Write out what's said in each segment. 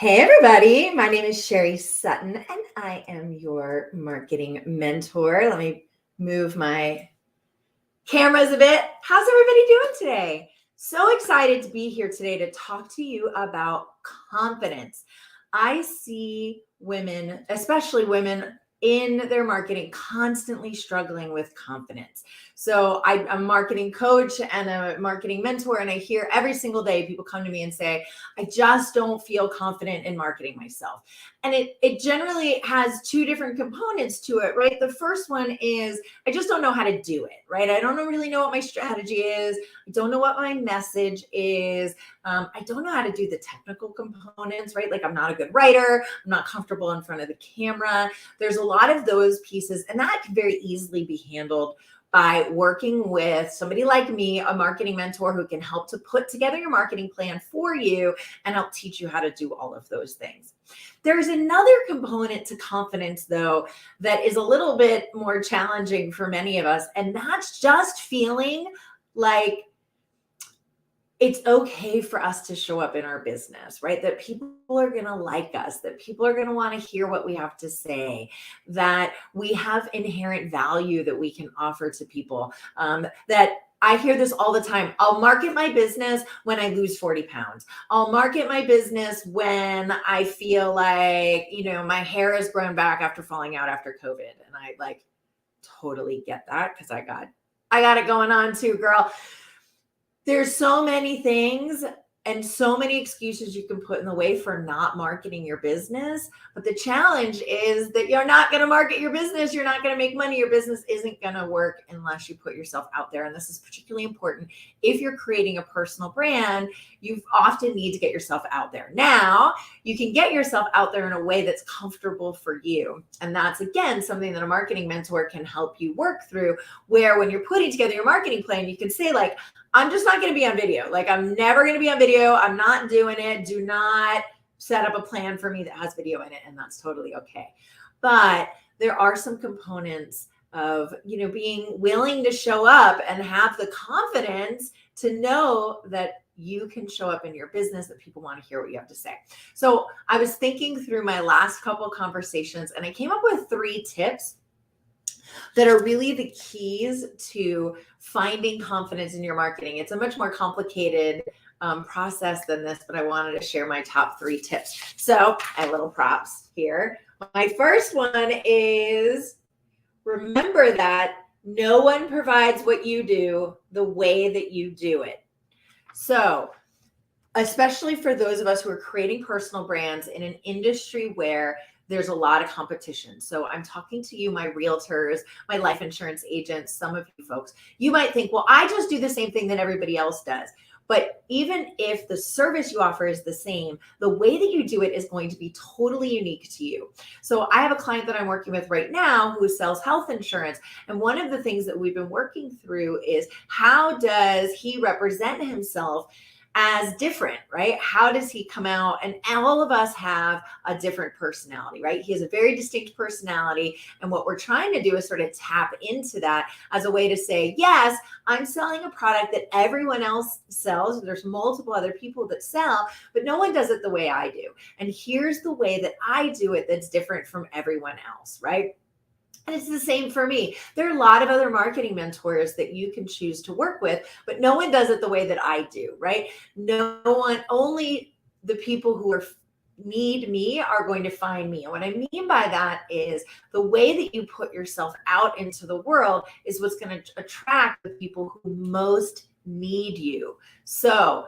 Hey, everybody. My name is Sherry Sutton, and I am your marketing mentor. Let me move my cameras a bit. How's everybody doing today? So excited to be here today to talk to you about confidence. I see women, especially women in their marketing, constantly struggling with confidence. So I'm a marketing coach and a marketing mentor, and I hear every single day people come to me and say, I just don't feel confident in marketing myself. And it generally has two different components to it, right? The first one is I just don't know how to do it, right? I don't really know what my strategy is. I don't know what my message is. I don't know how to do the technical components, right? Like I'm not a good writer. I'm not comfortable in front of the camera. There's a lot of those pieces, and that can very easily be handled by working with somebody like me, a marketing mentor who can help to put together your marketing plan for you and help teach you how to do all of those things. There's another component to confidence, though, that is a little bit more challenging for many of us, and that's just feeling like it's okay for us to show up in our business, right? That people are going to like us, that people are going to want to hear what we have to say, that we have inherent value that we can offer to people. That I hear this all the time. I'll market my business when I lose 40 pounds. I'll market my business when I feel like, my hair has grown back after falling out after COVID. And I totally get that because I got it going on too, girl. There's so many things and so many excuses you can put in the way for not marketing your business. But the challenge is that you're not going to market your business. You're not going to make money. Your business isn't going to work unless you put yourself out there. And this is particularly important. If you're creating a personal brand, you often need to get yourself out there. Now, you can get yourself out there in a way that's comfortable for you. And that's, again, something that a marketing mentor can help you work through, where when you're putting together your marketing plan, you can say I'm just not going to be on video. I'm never going to be on video. I'm not doing it. Do not set up a plan for me that has video in it. And that's totally okay. But there are some components of, being willing to show up and have the confidence to know that you can show up in your business, that people want to hear what you have to say. So I was thinking through my last couple of conversations, and I came up with 3 tips that are really the keys to finding confidence in your marketing. It's a much more complicated process than this, but I wanted to share my top 3 tips. So I have little props here. My first one is remember that no one provides what you do the way that you do it. So especially for those of us who are creating personal brands in an industry where there's a lot of competition. So I'm talking to you, my realtors, my life insurance agents, some of you folks. You might think, well, I just do the same thing that everybody else does. But even if the service you offer is the same, the way that you do it is going to be totally unique to you. So I have a client that I'm working with right now who sells health insurance. And one of the things that we've been working through is how does he represent himself as different, right? How does he come out? And all of us have a different personality, right? He has a very distinct personality. And what we're trying to do is sort of tap into that as a way to say, yes, I'm selling a product that everyone else sells. There's multiple other people that sell, but no one does it the way I do. And here's the way that I do it that's different from everyone else, right? And it's the same for me. There are a lot of other marketing mentors that you can choose to work with, but no one does it the way that I do, right? No one, only the people who need me are going to find me. And what I mean by that is the way that you put yourself out into the world is what's going to attract the people who most need you. So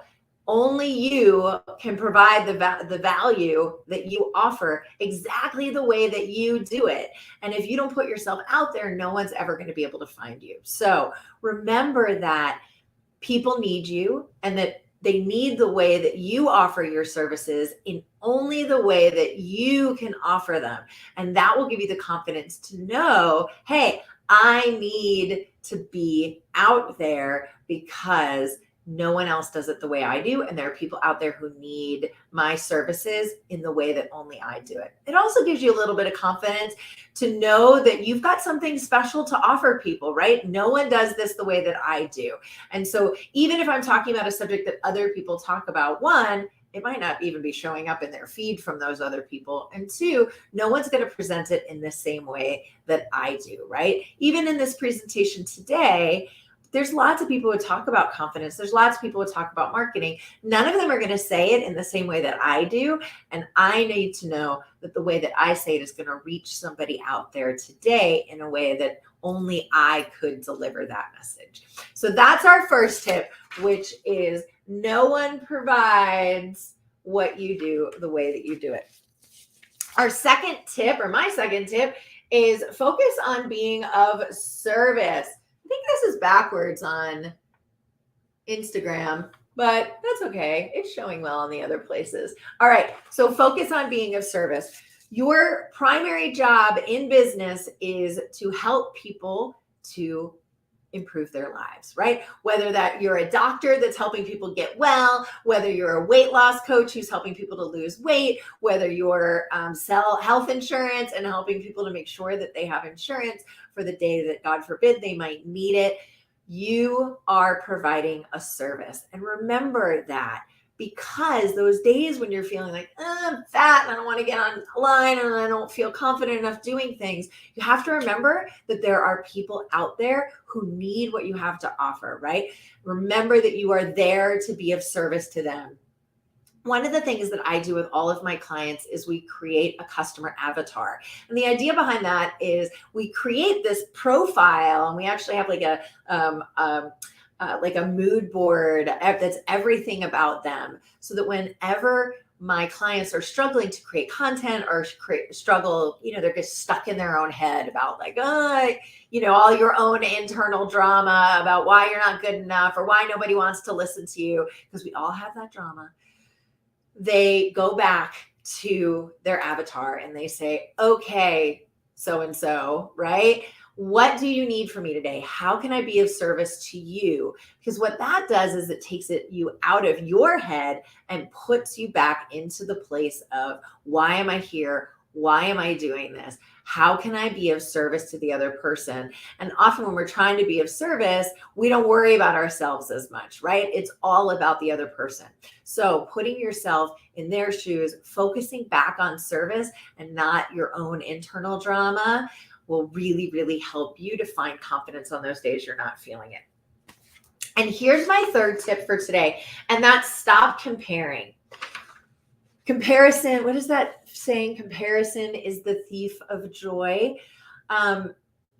only you can provide the value that you offer exactly the way that you do it. And if you don't put yourself out there, no one's ever going to be able to find you. So remember that people need you and that they need the way that you offer your services in only the way that you can offer them. And that will give you the confidence to know, hey, I need to be out there because no one else does it the way I do. And there are people out there who need my services in the way that only I do it. It also gives you a little bit of confidence to know that you've got something special to offer people, right? No one does this the way that I do. And so even if I'm talking about a subject that other people talk about, one, it might not even be showing up in their feed from those other people. And two, no one's going to present it in the same way that I do, right? Even in this presentation today, there's lots of people who talk about confidence. There's lots of people who talk about marketing. None of them are going to say it in the same way that I do. And I need to know that the way that I say it is going to reach somebody out there today in a way that only I could deliver that message. So that's our first tip, which is no one provides what you do the way that you do it. Our second tip, or my second tip, is focus on being of service. I think this is backwards on Instagram, but that's okay. It's showing well in the other places. All right, so focus on being of service. Your primary job in business is to help people to improve their lives, right? Whether that you're a doctor that's helping people get well, whether you're a weight loss coach who's helping people to lose weight, whether you're sell health insurance and helping people to make sure that they have insurance for the day that, God forbid, they might need it, you are providing a service. And remember that, because those days when you're feeling like, I'm fat and I don't want to get online and I don't feel confident enough doing things, you have to remember that there are people out there who need what you have to offer, right? Remember that you are there to be of service to them. One of the things that I do with all of my clients is we create a customer avatar. And the idea behind that is we create this profile, and we actually have like a mood board that's everything about them, so that whenever my clients are struggling to create content or struggle, they're just stuck in their own head about like, all your own internal drama about why you're not good enough or why nobody wants to listen to you, because we all have that drama. They go back to their avatar and they say, okay, so-and-so, right? What do you need from me today? How can I be of service to you? Because what that does is it takes you out of your head and puts you back into the place of, why am I here? Why am I doing this? How can I be of service to the other person? And often when we're trying to be of service, we don't worry about ourselves as much, right? It's all about the other person. So putting yourself in their shoes, focusing back on service and not your own internal drama, will really, really help you to find confidence on those days you're not feeling it. And here's my third tip for today, and that's stop comparing. Comparison, what is that saying? Comparison is the thief of joy.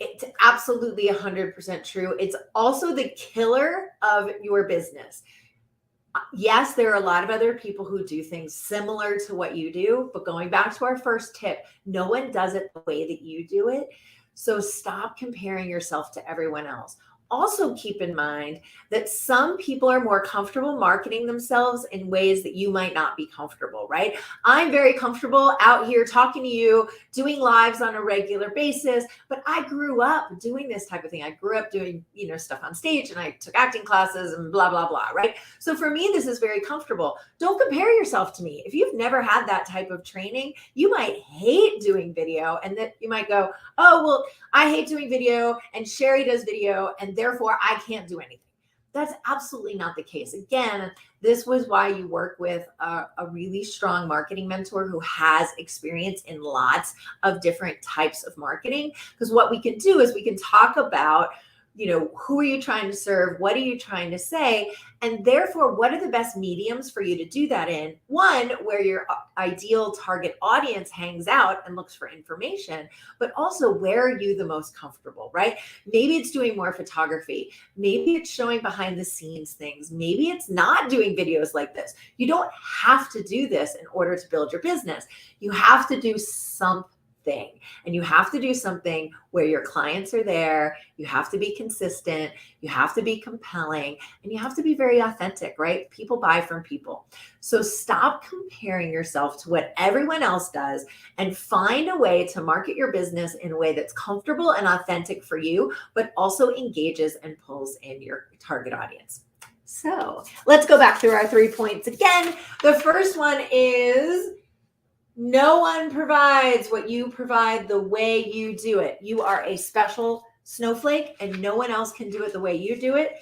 It's absolutely 100% true. It's also the killer of your business. Yes, there are a lot of other people who do things similar to what you do, but going back to our first tip, no one does it the way that you do it. So stop comparing yourself to everyone else. Also keep in mind that some people are more comfortable marketing themselves in ways that you might not be comfortable, right? I'm very comfortable out here talking to you, doing lives on a regular basis, but I grew up doing this type of thing. I grew up doing, stuff on stage, and I took acting classes and blah, blah, blah, right? So for me, this is very comfortable. Don't compare yourself to me. If you've never had that type of training, you might hate doing video, and that you might go, oh, well, I hate doing video and Sherry does video and therefore I can't do anything. That's absolutely not the case. Again, this was why you work with a really strong marketing mentor who has experience in lots of different types of marketing. Because what we can do is we can talk about, who are you trying to serve? What are you trying to say? And therefore, what are the best mediums for you to do that in? One, where your ideal target audience hangs out and looks for information, but also where are you the most comfortable, right? Maybe it's doing more photography. Maybe it's showing behind the scenes things. Maybe it's not doing videos like this. You don't have to do this in order to build your business. You have to do something. And you have to do something where your clients are there. You have to be consistent. You have to be compelling, and you have to be very authentic, right? People buy from people. So stop comparing yourself to what everyone else does and find a way to market your business in a way that's comfortable and authentic for you, but also engages and pulls in your target audience. So let's go back through our 3 points again. The first one is, no one provides what you provide the way you do it. You are a special snowflake, and no one else can do it the way you do it.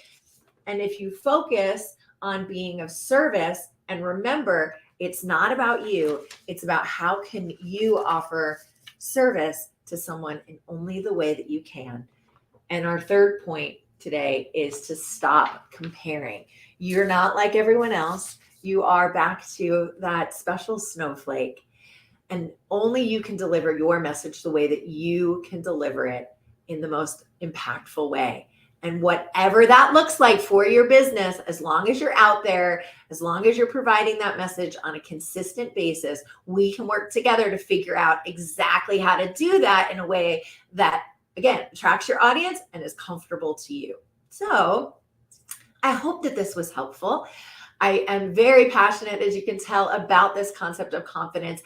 And if you focus on being of service, and remember It's not about you. It's about how can you offer service to someone in only the way that you can. And our third point today is to stop comparing. You're not like everyone else. You are back to that special snowflake. And only you can deliver your message the way that you can deliver it in the most impactful way. And whatever that looks like for your business, as long as you're out there, as long as you're providing that message on a consistent basis, we can work together to figure out exactly how to do that in a way that, again, attracts your audience and is comfortable to you. So I hope that this was helpful. I am very passionate, as you can tell, about this concept of confidence.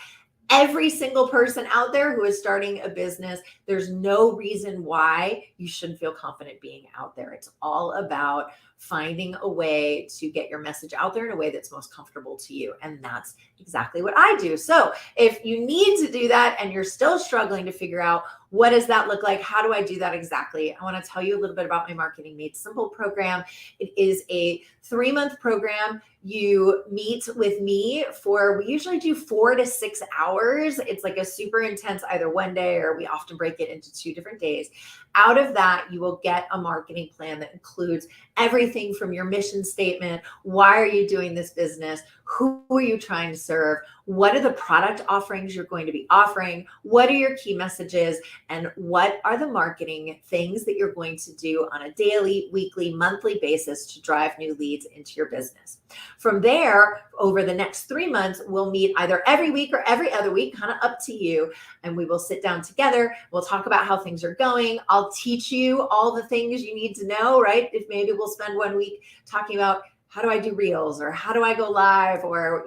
Every single person out there who is starting a business, there's no reason why you shouldn't feel confident being out there. It's all about finding a way to get your message out there in a way that's most comfortable to you. And that's exactly what I do. So if you need to do that and you're still struggling to figure out what does that look like, how do I do that exactly, I want to tell you a little bit about my Marketing Made Simple program. It is a 3-month program. You meet with me we usually do 4 to 6 hours. It's like a super intense, either one day or we often break it into 2 different days. Out of that, you will get a marketing plan that includes everything from your mission statement. Why are you doing this business? Who are you trying to serve? What are the product offerings you're going to be offering? What are your key messages? And what are the marketing things that you're going to do on a daily, weekly, monthly basis to drive new leads into your business? From there, over the next 3 months, we'll meet either every week or every other week, kind of up to you. And we will sit down together. We'll talk about how things are going. I'll teach you all the things you need to know, right? If maybe we'll spend 1 week talking about how do I do reels, or how do I go live, or,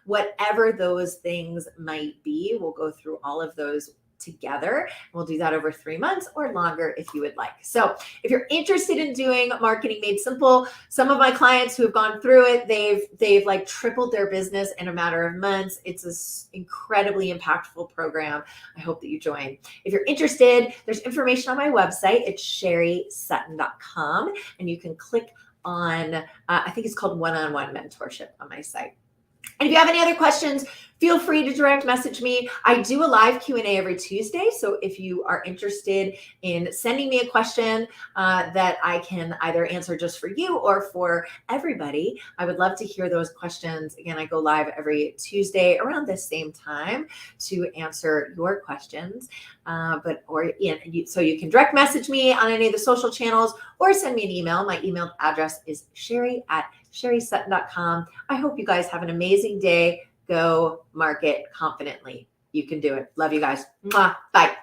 whatever those things might be, we'll go through all of those together. We'll do that over 3 months or longer if you would like. So if you're interested in doing Marketing Made Simple, some of my clients who have gone through it, they've like tripled their business in a matter of months. It's an incredibly impactful program. I hope that you join. If you're interested, there's information on my website. It's sherrysutton.com, and you can click on, I think it's called One-on-One Mentorship on my site. And if you have any other questions, feel free to direct message me. I do a live Q&A every Tuesday. So if you are interested in sending me a question that I can either answer just for you or for everybody, I would love to hear those questions. Again, I go live every Tuesday around this same time to answer your questions. So you can direct message me on any of the social channels or send me an email. My email address is sherry@sherrysutton.com. I hope you guys have an amazing day. Go market confidently. You can do it. Love you guys. Mwah. Bye.